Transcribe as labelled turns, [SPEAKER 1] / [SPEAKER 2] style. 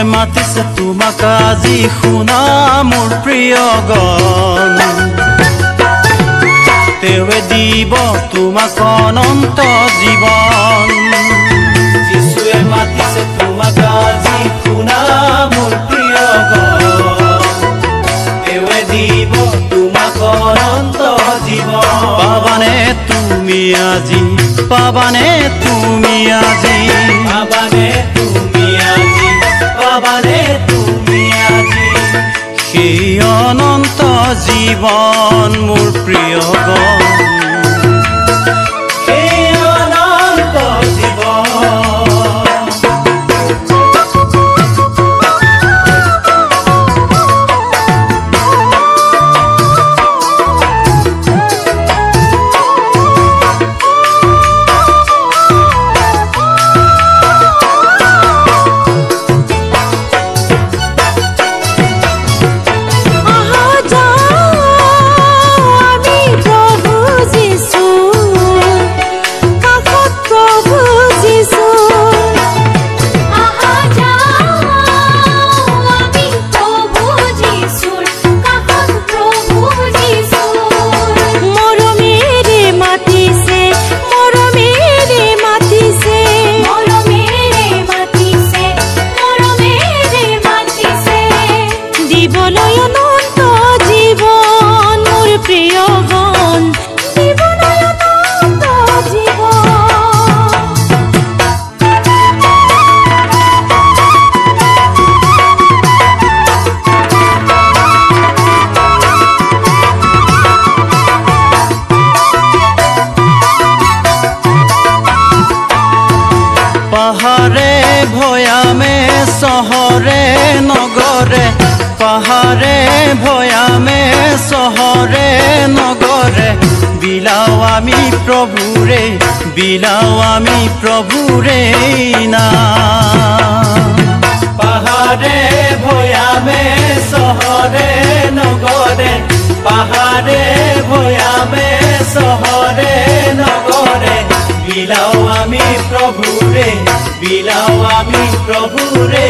[SPEAKER 1] মাতিছে তোমাক আজি শুনা মোৰ প্ৰিয় গান তেৱে দিব তোমাক অনন্ত জীৱন যিশুৱে মাতিছে তোমাক আজি শুনা মোৰ প্ৰিয় গান তেৱে দিব তোমাক অনন্ত জীৱন পাবানে তুমি আজি পাবানে তুমি আজি পাবানে তুমি আজি পাবানে তুমি আজি সেই অনন্ত জীৱন মোৰ প্ৰিয় গান সেই অনন্ত জীৱন পাহাড়ে ভয়ামে শহরে নগরে পাহাড়ে ভয়ামে শহরে নগরে বিলাও আমি প্রভুরে নাম পাহাড়ে ভয়ামে শহরে নগরে পাহাড়ে ভয়ামে শহরে নগরে বিলাও আমি প্রভুরে